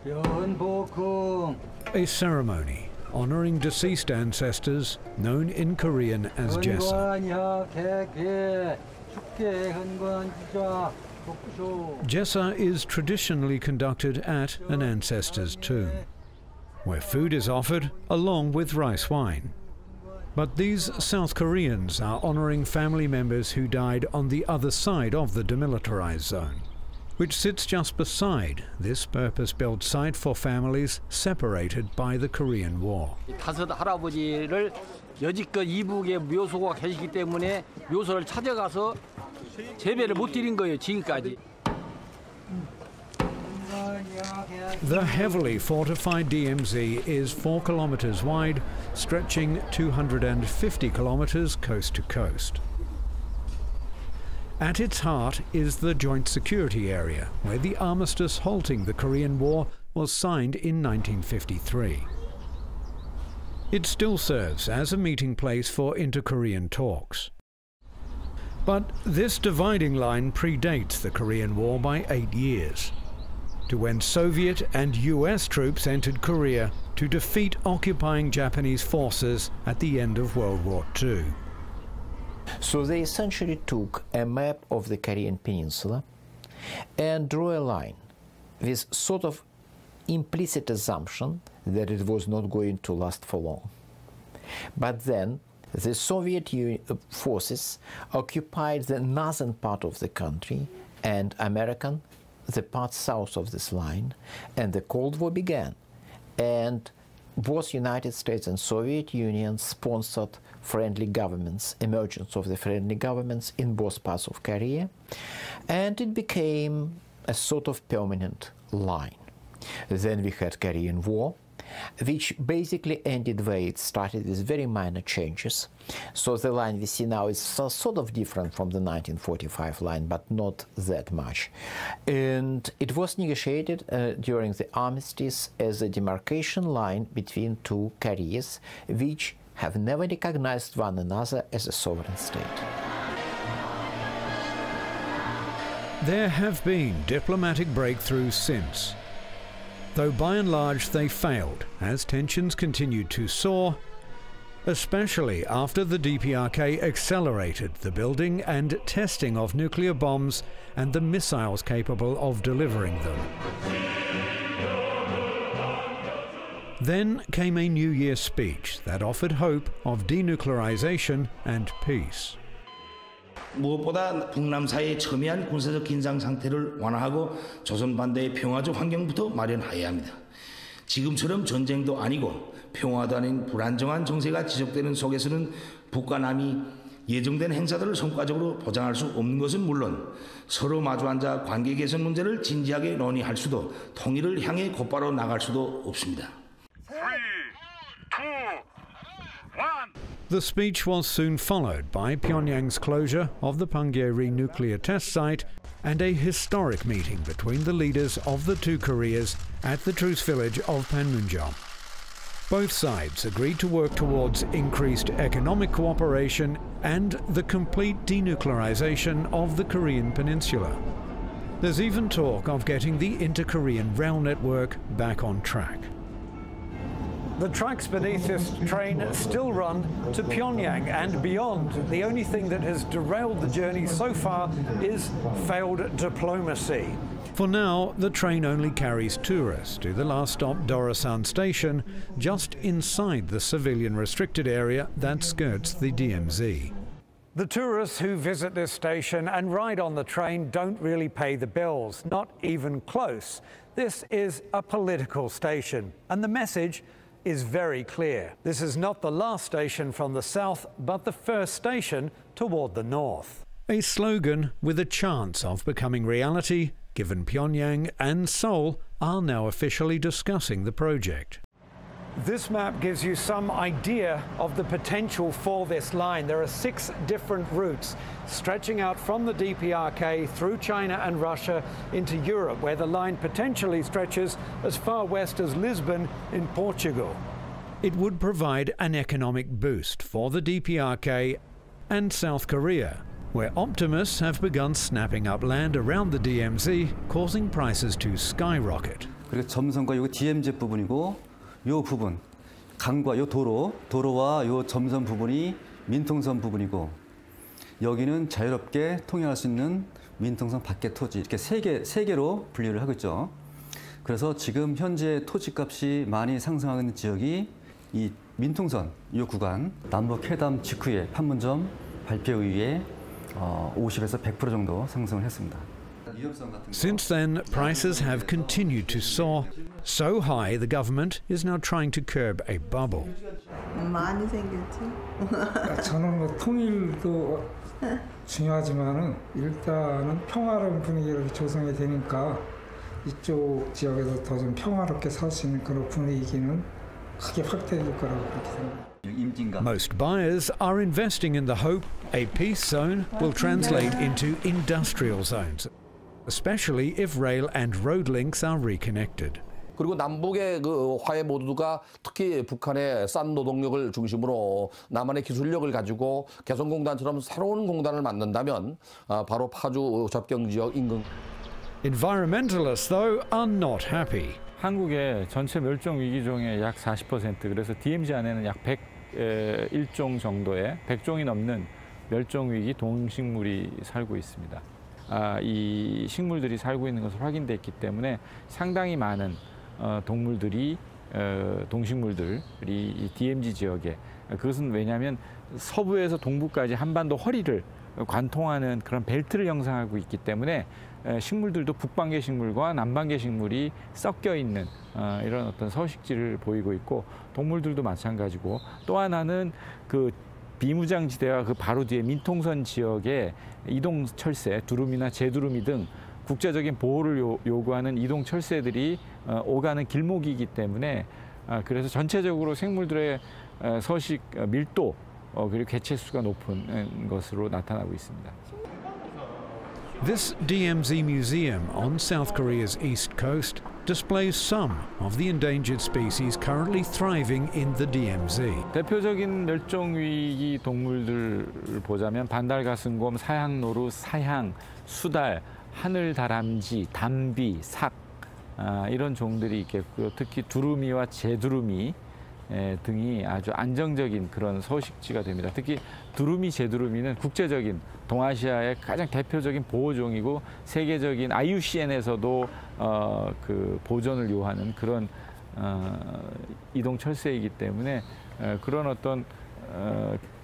A ceremony honoring deceased ancestors known in Korean as Jesa. Jesa is traditionally conducted at an ancestor's tomb, where food is offered along with rice wine. But these South Koreans are honoring family members who died on the other side of the demilitarized zone, which sits just beside this purpose-built site for families separated by the Korean War. 다섯 할아버지를 여지껏 이북에 묘소가 계시기 때문에 묘소를 찾아가서 재배를 못 드린 거예요, 지금까지. The heavily fortified DMZ is 4 kilometers wide, stretching 250 kilometers coast to coast. At its heart is the Joint Security Area, where the armistice halting the Korean War was signed in 1953. It still serves as a meeting place for inter-Korean talks. But this dividing line predates the Korean War by 8 years, to when Soviet and US troops entered Korea to defeat occupying Japanese forces at the end of World War II. So they essentially took a map of the Korean Peninsula and drew a line with sort of implicit assumption that it was not going to last for long. But then the Soviet forces occupied the northern part of the country and American the part south of this line, and the Cold War began. And both United States and Soviet Union sponsored friendly governments, emergence of the friendly governments in both parts of Korea, and it became a sort of permanent line. Then we had Korean War, which basically ended where it started with very minor changes. So the line we see now is sort of different from the 1945 line, but not that much. And it was negotiated during the armistice as a demarcation line between two Koreas, which have never recognized one another as a sovereign state. There have been diplomatic breakthroughs since, though by and large they failed as tensions continued to soar, especially after the DPRK accelerated the building and testing of nuclear bombs and the missiles capable of delivering them. Then came a New Year speech that offered hope of denuclearization and peace. 무엇보다 북남 사이의 첨예한 군사적 긴장 상태를 완화하고 조선 반대의 평화적 환경부터 마련해야 합니다. 지금처럼 전쟁도 아니고 평화도 아닌 불안정한 정세가 지속되는 속에서는 북과 남이 예정된 행사들을 성과적으로 보장할 수 없는 것은 물론 서로 마주 앉아 관계 개선 문제를 진지하게 논의할 수도 통일을 향해 곧바로 나갈 수도 없습니다. 3, 2, 1. The speech was soon followed by Pyongyang's closure of the Punggye-ri nuclear test site and a historic meeting between the leaders of the two Koreas at the truce village of Panmunjom. Both sides agreed to work towards increased economic cooperation and the complete denuclearization of the Korean Peninsula. There's even talk of getting the Inter-Korean rail network back on track. The tracks beneath this train still run to Pyongyang and beyond. The only thing that has derailed the journey so far is failed diplomacy. For now, the train only carries tourists to the last stop Dorasan station, just inside the civilian restricted area that skirts the DMZ. The tourists who visit this station and ride on the train don't really pay the bills, not even close. This is a political station, and the message is very clear. This is not the last station from the south, but the first station toward the north. A slogan with a chance of becoming reality, given Pyongyang and Seoul are now officially discussing the project. This map gives you some idea of the potential for this line. There are 6 different routes stretching out from the DPRK through China and Russia into Europe, where the line potentially stretches as far west as Lisbon in Portugal. It would provide an economic boost for the DPRK and South Korea, where optimists have begun snapping up land around the DMZ, causing prices to skyrocket. 그리고 점선과 요 DMZ 부분이고 요 부분 강과 요 도로와 요 점선 부분이 민통선 부분이고 여기는 자유롭게 통행할 수 있는 민통선 밖의 토지 이렇게 세 개로 분류를 하고 있죠. 그래서 지금 현재 토지값이 많이 상승하고 있는 지역이 이 민통선 이 구간 남북 회담 직후에 판문점 발표 이후에 50에서 100% 정도 상승을 했습니다. Since then, prices have continued to soar, so high the government is now trying to curb a bubble. 많이 생겼지. 저는 뭐 통일도 중요하지만은 일단은 평화로운 분위기를 조성해야 되니까 이쪽 지역에서 더 좀 평화롭게 살 수 있는 그런 분위기는 크게 확대될 거라고 그렇게 생각합니다. Most buyers are investing in the hope a peace zone will translate into industrial zones, especially if rail and road links are reconnected. 그리고 남북의 그 화해 모두가 특히 북한의 싼 노동력을 중심으로 남한의 기술력을 가지고 개성공단처럼 새로운 공단을 만든다면 바로 파주 접경지역 인근. Environmentalists, though, are not happy. 한국의 전체 멸종 위기종의 약 40%, 그래서 DMZ 안에는 약 101종 정도의 100종이 넘는 멸종 위기 동식물이 살고 있습니다. 이 식물들이 살고 있는 것을 확인됐기 때문에 상당히 많은 동물들이 동식물들이 이 DMZ 지역에 그것은 왜냐하면 서부에서 동부까지 한반도 허리를 관통하는 그런 벨트를 형성하고 있기 때문에 식물들도 북반계 식물과 남반계 식물이 섞여 있는 이런 어떤 서식지를 보이고 있고 동물들도 마찬가지고 또 하나는 그 비무장지대와 그 바로 뒤에 민통선 지역의 이동 철새, 두루미나 제두루미 등 국제적인 보호를 요구하는 이동 철새들이 오가는 길목이기 때문에 그래서 전체적으로 생물들의 서식 밀도 그리고 개체수가 높은 것으로 나타나고 있습니다. This DMZ museum on South Korea's east coast displays some of the endangered species currently thriving in the DMZ. 대표적인 멸종위기 동물들을 보자면 반달가슴곰, 사향노루, 사향, 수달, 하늘다람쥐, 담비, 삭 이런 종들이 있겠고요. 특히 두루미와 제두루미 등이 아주 안정적인 그런 서식지가 됩니다. 특히 두루미, 제두루미는 국제적인 동아시아의 가장 대표적인 보호종이고 세계적인 IUCN에서도 그 보존을 요하는 그런 이동 철새이기 때문에 그런 어떤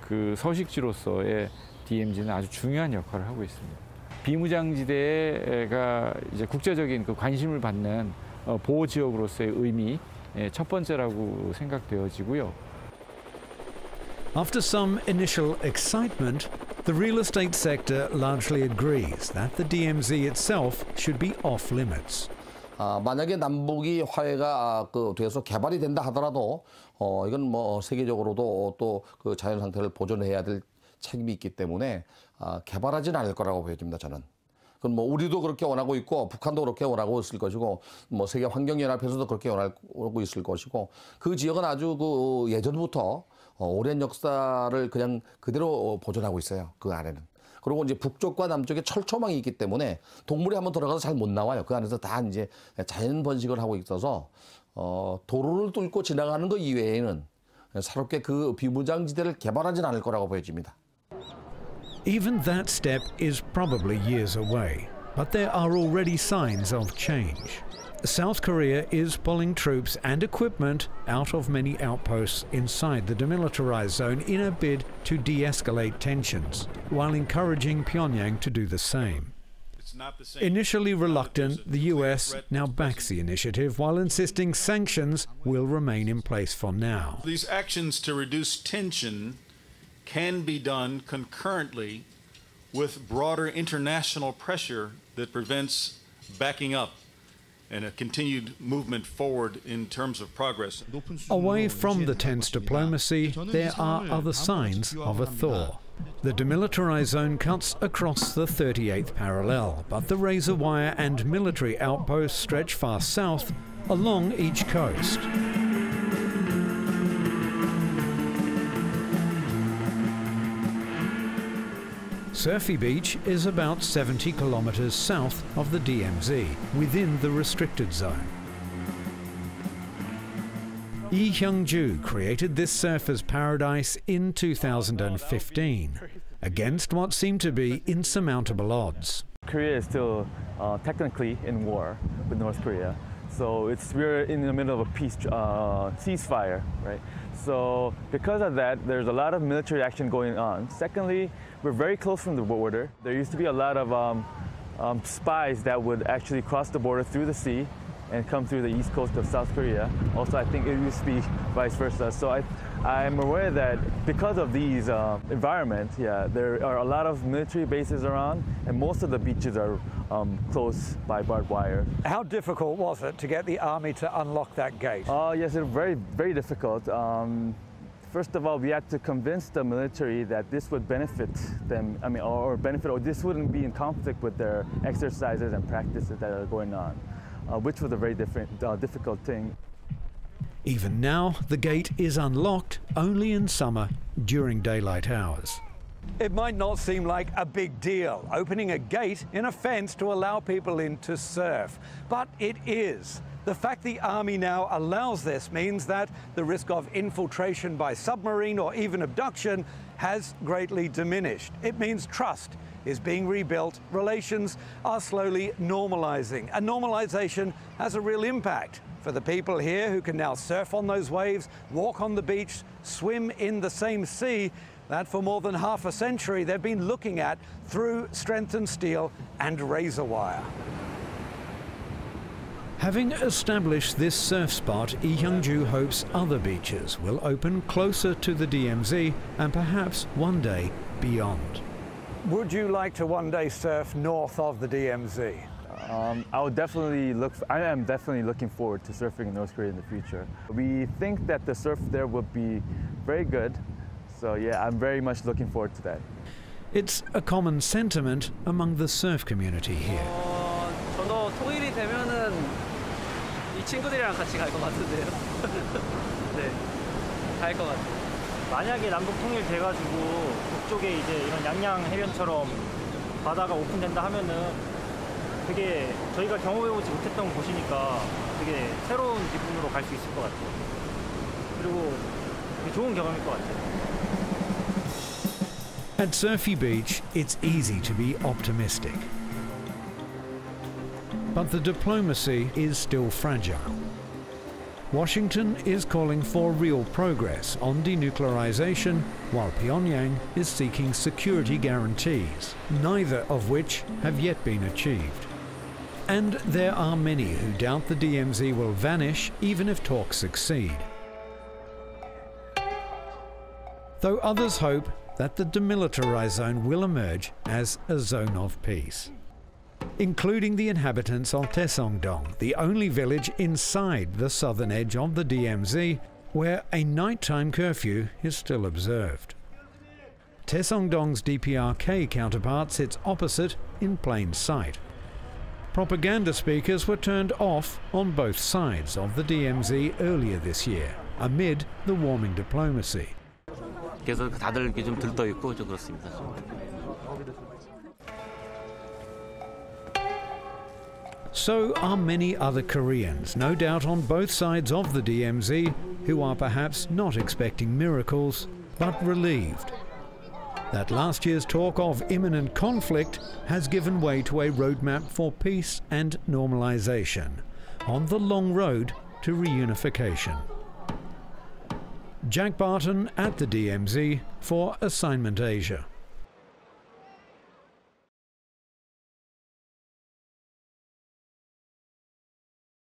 그 서식지로서의 DMZ는 아주 중요한 역할을 하고 있습니다. 비무장지대가 이제 국제적인 그 관심을 받는 보호 지역으로서의 의미 첫 번째라고 생각되어지고요. After some initial excitement, the real estate sector largely agrees that the DMZ itself should be off limits. 만약에 남북이 화해가 돼서 개발이 된다 하더라도 이건 뭐 세계적으로도 또 그 자연 상태를 보존해야 될 책임이 있기 때문에 개발하지는 않을 거라고 보여집니다. 저는. 그건 뭐 우리도 그렇게 원하고 있고 북한도 그렇게 원하고 있을 것이고 뭐 세계 환경연합에서도 그렇게 원하고 있을 것이고 그 지역은 아주 그 예전부터 오랜 역사를 그냥 그대로 보존하고 있어요. 그 안에는. 그리고 이제 북쪽과 남쪽에 철조망이 있기 때문에 동물이 한번 들어가서 잘 못 나와요. 그 안에서 다 이제 자연 번식을 하고 있어서 도로를 뚫고 지나가는 것 이외에는 새롭게 그 비무장지대를 개발하지는 않을 거라고 보여집니다. Even that step is probably years away, but there are already signs of change. South Korea is pulling troops and equipment out of many outposts inside the demilitarized zone in a bid to de-escalate tensions, while encouraging Pyongyang to do the same. Initially reluctant, the US now backs the initiative while insisting sanctions will remain in place for now. These actions to reduce tension can be done concurrently with broader international pressure that prevents backing up and a continued movement forward in terms of progress. Away from the tense diplomacy, there are other signs of a thaw. The demilitarized zone cuts across the 38th parallel, but the razor wire and military outposts stretch far south along each coast. Surfy Beach is about 70 kilometers south of the DMZ, within the restricted zone. Lee Hyung-ju created this surfer's paradise in 2015, against what seemed to be insurmountable odds. Korea is still technically in war with North Korea. So we're in the middle of a ceasefire, right? So because of that, there's a lot of military action going on. Secondly, we're very close from the border. There used to be a lot of spies that would actually cross the border through the sea and come through the east coast of South Korea. Also, I think it used to be vice versa. So I'm aware that because of these environments, there are a lot of military bases around, and most of the beaches are close by barbed wire. How difficult was it to get the army to unlock that gate? Yes, it was very, very difficult. First of all, we had to convince the military that this would benefit them, or this wouldn't be in conflict with their exercises and practices that are going on, which was a very difficult thing. Even now, the gate is unlocked only in summer during daylight hours. It might not seem like a big deal, opening a gate in a fence to allow people in to surf, but it is. The fact the army now allows this means that the risk of infiltration by submarine or even abduction has greatly diminished. It means trust is being rebuilt, relations are slowly normalizing, and normalization has a real impact for the people here who can now surf on those waves, walk on the beach, swim in the same sea that for more than half a century they've been looking at through strengthened steel and razor wire. Having established this surf spot, Lee Hyung-ju hopes other beaches will open closer to the DMZ and perhaps one day beyond. Would you like to one day surf north of the DMZ? I am definitely looking forward to surfing in North Korea in the future. We think that the surf there will be very good. So yeah, I'm very much looking forward to that. It's a common sentiment among the surf community here. 저도 토요일이 되면은 이 친구들이랑 같이 갈 것 같은데요. 네, 갈 것 같아요. 만약에 남북 통일돼가지고 북쪽에 이제 이런 양양 해변처럼 바다가 오픈된다 하면은 되게 저희가 경험해보지 못했던 곳이니까 되게 새로운 기분으로 갈 수 있을 것 같아요. 그리고 되게 좋은 경험일 것 같아요. At Surfy Beach, it's easy to be optimistic. But the diplomacy is still fragile. Washington is calling for real progress on denuclearization, while Pyongyang is seeking security guarantees, neither of which have yet been achieved. And there are many who doubt the DMZ will vanish even if talks succeed. Though others hope that the Demilitarized Zone will emerge as a zone of peace, including the inhabitants of Taesongdong, the only village inside the southern edge of the DMZ where a nighttime curfew is still observed. Taesongdong's DPRK counterpart sits opposite in plain sight. Propaganda speakers were turned off on both sides of the DMZ earlier this year, amid the warming diplomacy. 그래서 다들 좀 들떠 있고 좀 그렇습니다. So are many other Koreans, no doubt on both sides of the DMZ, who are perhaps not expecting miracles, but relieved that last year's talk of imminent conflict has given way to a roadmap for peace and normalization on the long road to reunification. Jack Barton at the DMZ for Assignment Asia.